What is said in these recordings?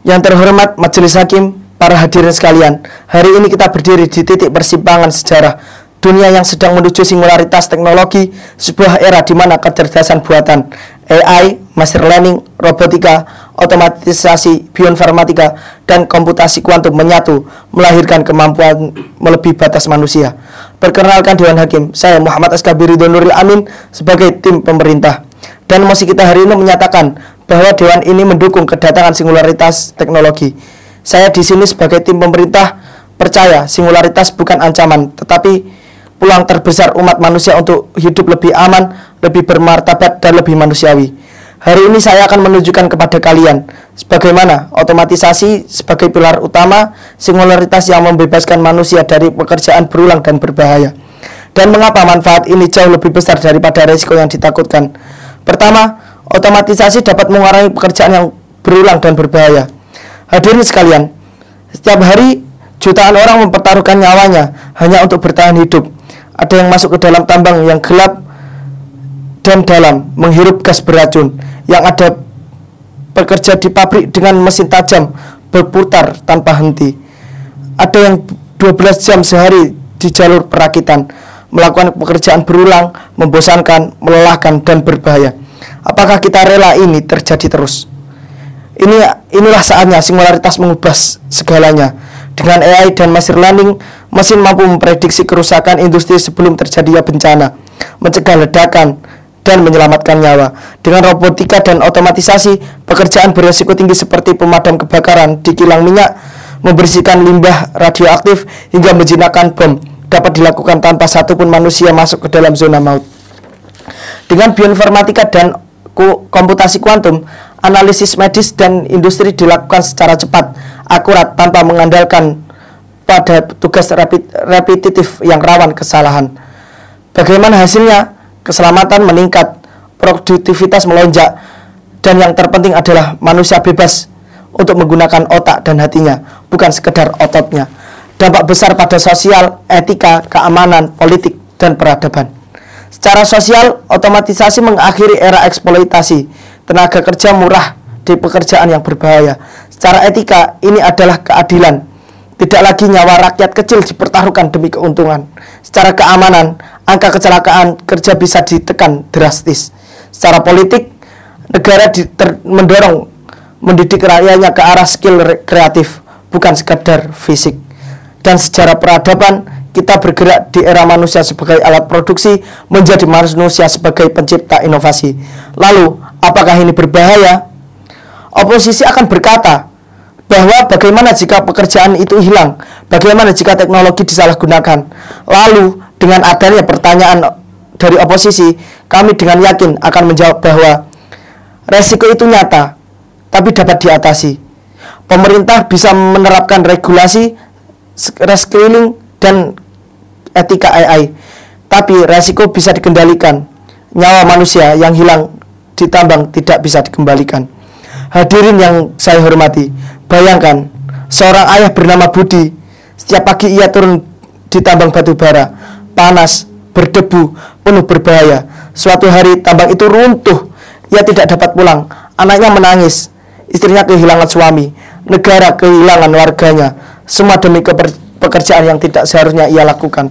Yang terhormat Majelis Hakim, para hadirin sekalian, hari ini kita berdiri di titik persimpangan sejarah. Dunia yang sedang menuju singularitas teknologi, sebuah era di mana kecerdasan buatan, AI, machine learning, robotika, otomatisasi, bioinformatika, dan komputasi kuantum menyatu, melahirkan kemampuan melebihi batas manusia. Perkenalkan Dewan Hakim, saya Muhammad Askabi Ridho Nuril Amin sebagai tim pemerintah. Dan mosi kita hari ini menyatakan bahwa Dewan ini mendukung kedatangan singularitas teknologi. Saya di sini sebagai tim pemerintah percaya singularitas bukan ancaman, tetapi peluang terbesar umat manusia untuk hidup lebih aman, lebih bermartabat, dan lebih manusiawi. Hari ini saya akan menunjukkan kepada kalian sebagaimana otomatisasi sebagai pilar utama singularitas yang membebaskan manusia dari pekerjaan berulang dan berbahaya. Dan mengapa manfaat ini jauh lebih besar daripada risiko yang ditakutkan. Pertama, otomatisasi dapat mengurangi pekerjaan yang berulang dan berbahaya. Hadirin sekalian, setiap hari jutaan orang mempertaruhkan nyawanya hanya untuk bertahan hidup. Ada yang masuk ke dalam tambang yang gelap dan dalam, menghirup gas beracun. Yang ada bekerja di pabrik dengan mesin tajam berputar tanpa henti. Ada yang 12 jam sehari di jalur perakitan, melakukan pekerjaan berulang, membosankan, melelahkan, dan berbahaya. Apakah kita rela ini terjadi terus? Inilah saatnya singularitas mengubah segalanya. Dengan AI dan machine learning, mesin mampu memprediksi kerusakan industri sebelum terjadinya bencana, mencegah ledakan, dan menyelamatkan nyawa. Dengan robotika dan otomatisasi, pekerjaan berisiko tinggi seperti pemadam kebakaran di kilang minyak, membersihkan limbah radioaktif, hingga menjinakkan bom dapat dilakukan tanpa satupun manusia masuk ke dalam zona maut. Dengan bioinformatika dan komputasi kuantum, analisis medis dan industri dilakukan secara cepat, akurat, tanpa mengandalkan pada tugas repetitif yang rawan kesalahan. Bagaimana hasilnya? Keselamatan meningkat, produktivitas melonjak, dan yang terpenting adalah manusia bebas untuk menggunakan otak dan hatinya, bukan sekedar ototnya. Dampak besar pada sosial, etika, keamanan, politik, dan peradaban. Secara sosial, otomatisasi mengakhiri era eksploitasi tenaga kerja murah di pekerjaan yang berbahaya. Secara etika, ini adalah keadilan. Tidak lagi nyawa rakyat kecil dipertaruhkan demi keuntungan. Secara keamanan, angka kecelakaan kerja bisa ditekan drastis. Secara politik, negara mendorong mendidik rakyatnya ke arah skill kreatif, bukan sekadar fisik. Dan secara peradaban, kita bergerak di era manusia sebagai alat produksi menjadi manusia sebagai pencipta inovasi. Lalu, apakah ini berbahaya? Oposisi akan berkata bahwa bagaimana jika pekerjaan itu hilang? Bagaimana jika teknologi disalahgunakan? Lalu, dengan adanya pertanyaan dari oposisi, kami dengan yakin akan menjawab bahwa resiko itu nyata, tapi dapat diatasi. Pemerintah bisa menerapkan regulasi, reskilling, dan etika AI, tapi resiko bisa dikendalikan. Nyawa manusia yang hilang di tambang tidak bisa dikembalikan. Hadirin yang saya hormati, bayangkan seorang ayah bernama Budi. Setiap pagi ia turun di tambang batu bara, panas, berdebu, penuh berbahaya. Suatu hari tambang itu runtuh, ia tidak dapat pulang. Anaknya menangis, istrinya kehilangan suami, negara kehilangan warganya. Semua demi pekerjaan yang tidak seharusnya ia lakukan.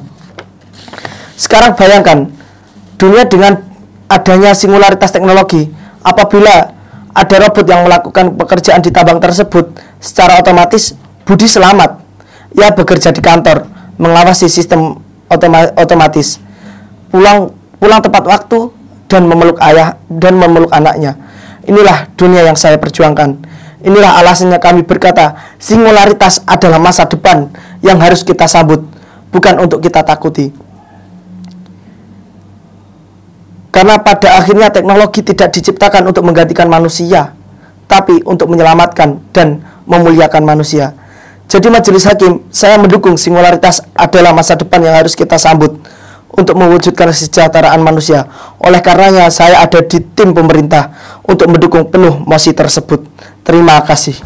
Sekarang bayangkan dunia dengan adanya singularitas teknologi. Apabila ada robot yang melakukan pekerjaan di tambang tersebut secara otomatis, Budi selamat. Ia bekerja di kantor, mengawasi sistem otomatis, pulang tepat waktu, dan memeluk ayah dan memeluk anaknya. Inilah dunia yang saya perjuangkan. Inilah alasannya kami berkata, singularitas adalah masa depan yang harus kita sambut, bukan untuk kita takuti. Karena pada akhirnya teknologi tidak diciptakan untuk menggantikan manusia, tapi untuk menyelamatkan dan memuliakan manusia. Jadi Majelis Hakim, saya mendukung singularitas adalah masa depan yang harus kita sambut untuk mewujudkan kesejahteraan manusia. Oleh karenanya saya ada di tim pemerintah untuk mendukung penuh mosi tersebut. Terima kasih.